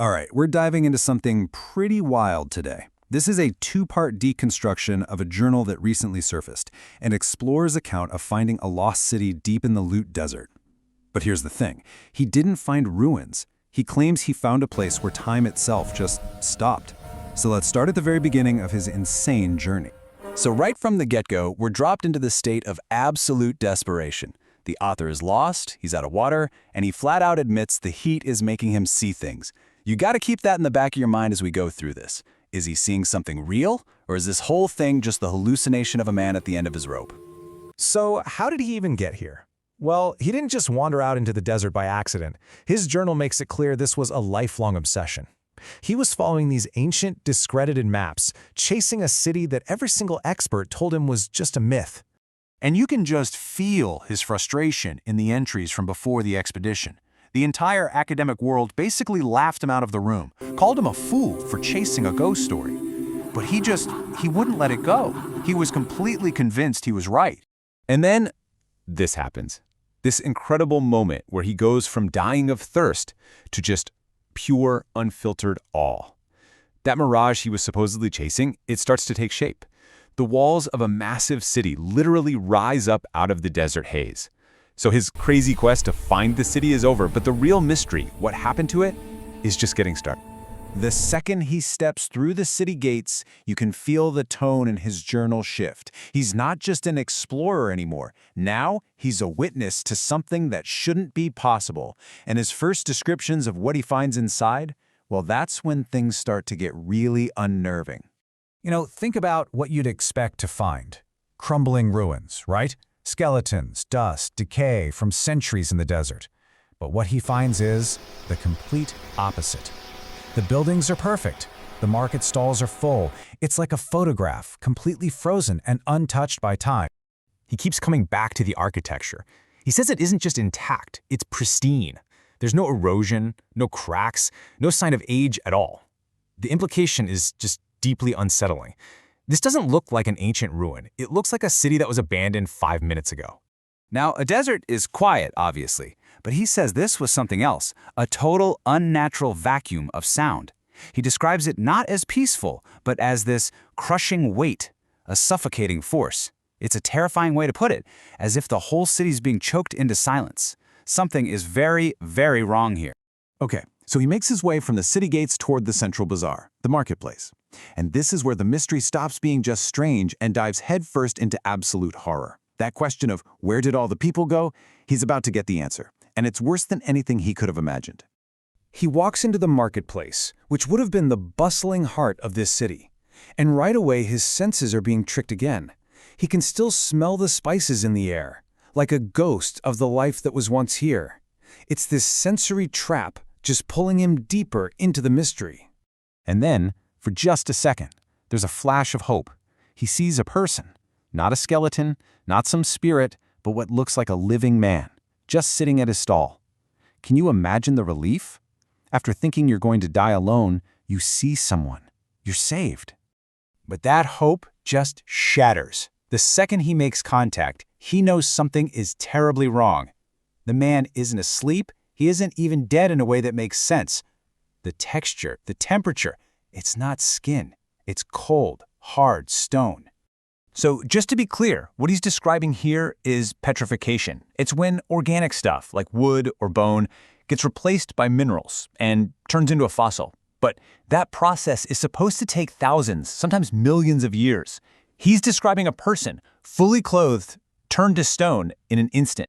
All right, we're diving into something pretty wild today. This is a two-part deconstruction of a journal that recently surfaced, an explorer's account of finding a lost city deep in the Lut Desert. But here's the thing, he didn't find ruins. He claims he found a place where time itself just stopped. So let's start at the very beginning of his insane journey. So right from the get-go, we're dropped into the state of absolute desperation. The author is lost, he's out of water, and he flat out admits the heat is making him see things. You gotta keep that in the back of your mind as we go through this. Is he seeing something real, or is this whole thing just the hallucination of a man at the end of his rope? So how did he even get here? Well, he didn't just wander out into the desert by accident. His journal makes it clear this was a lifelong obsession. He was following these ancient, discredited maps, chasing a city that every single expert told him was just a myth. And you can just feel his frustration in the entries from before the expedition. The entire academic world basically laughed him out of the room, called him a fool for chasing a ghost story. But he wouldn't let it go. He was completely convinced he was right. And then this happens. This incredible moment where he goes from dying of thirst to just pure, unfiltered awe. That mirage he was supposedly chasing, it starts to take shape. The walls of a massive city literally rise up out of the desert haze. So his crazy quest to find the city is over, but the real mystery, what happened to it, is just getting started. The second he steps through the city gates, you can feel the tone in his journal shift. He's not just an explorer anymore. Now, he's a witness to something that shouldn't be possible. And his first descriptions of what he finds inside, well, that's when things start to get really unnerving. Think about what you'd expect to find. Crumbling ruins, right? Skeletons, dust, decay from centuries in the desert. But what he finds is the complete opposite. The buildings are perfect. The market stalls are full. It's like a photograph, completely frozen and untouched by time. He keeps coming back to the architecture. He says it isn't just intact, it's pristine. There's no erosion, no cracks, no sign of age at all. The implication is just deeply unsettling. This doesn't look like an ancient ruin. It looks like a city that was abandoned 5 minutes ago. Now, a desert is quiet, obviously, but he says this was something else, a total unnatural vacuum of sound. He describes it not as peaceful, but as this crushing weight, a suffocating force. It's a terrifying way to put it, as if the whole city's being choked into silence. Something is very, very wrong here. Okay, so he makes his way from the city gates toward the central bazaar, the marketplace. And this is where the mystery stops being just strange and dives headfirst into absolute horror. That question of where did all the people go, he's about to get the answer. And it's worse than anything he could have imagined. He walks into the marketplace, which would have been the bustling heart of this city. And right away, his senses are being tricked again. He can still smell the spices in the air, like a ghost of the life that was once here. It's this sensory trap just pulling him deeper into the mystery. And then, for just a second, there's a flash of hope. He sees a person, not a skeleton, not some spirit, but what looks like a living man, just sitting at his stall. Can you imagine the relief? After thinking you're going to die alone, you see someone. You're saved. But that hope just shatters. The second he makes contact, he knows something is terribly wrong. The man isn't asleep. He isn't even dead in a way that makes sense. The texture, the temperature, it's not skin. It's cold, hard stone. So just to be clear, what he's describing here is petrification. It's when organic stuff, like wood or bone, gets replaced by minerals and turns into a fossil. But that process is supposed to take thousands, sometimes millions of years. He's describing a person, fully clothed, turned to stone in an instant.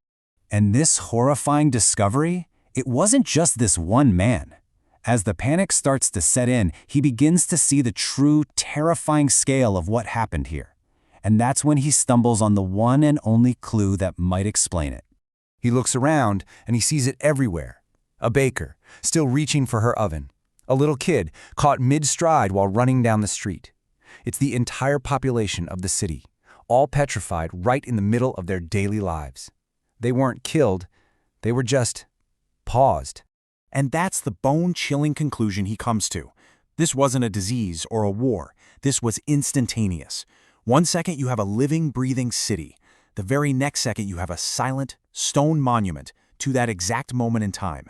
And this horrifying discovery, it wasn't just this one man. As the panic starts to set in, he begins to see the true, terrifying scale of what happened here. And that's when he stumbles on the one and only clue that might explain it. He looks around and he sees it everywhere. A baker, still reaching for her oven. A little kid, caught mid-stride while running down the street. It's the entire population of the city, all petrified right in the middle of their daily lives. They weren't killed, they were just paused. And that's the bone-chilling conclusion he comes to. This wasn't a disease or a war. This was instantaneous. 1 second you have a living, breathing city. The very next second you have a silent, stone monument to that exact moment in time.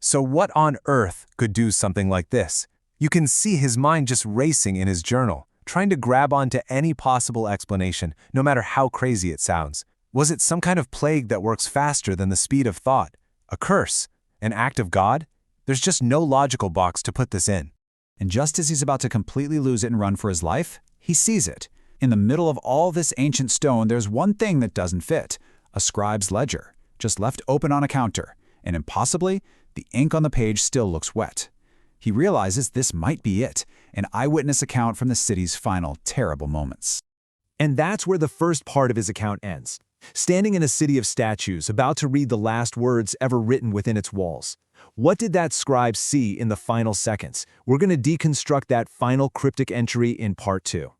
So what on earth could do something like this? You can see his mind just racing in his journal, trying to grab onto any possible explanation, no matter how crazy it sounds. Was it some kind of plague that works faster than the speed of thought? A curse? An act of God? There's just no logical box to put this in. And just as he's about to completely lose it and run for his life, he sees it. In the middle of all this ancient stone, there's one thing that doesn't fit. A scribe's ledger, just left open on a counter. And impossibly, the ink on the page still looks wet. He realizes this might be it, an eyewitness account from the city's final terrible moments. And that's where the first part of his account ends. Standing in a city of statues, about to read the last words ever written within its walls. What did that scribe see in the final seconds? We're going to deconstruct that final cryptic entry in part 2.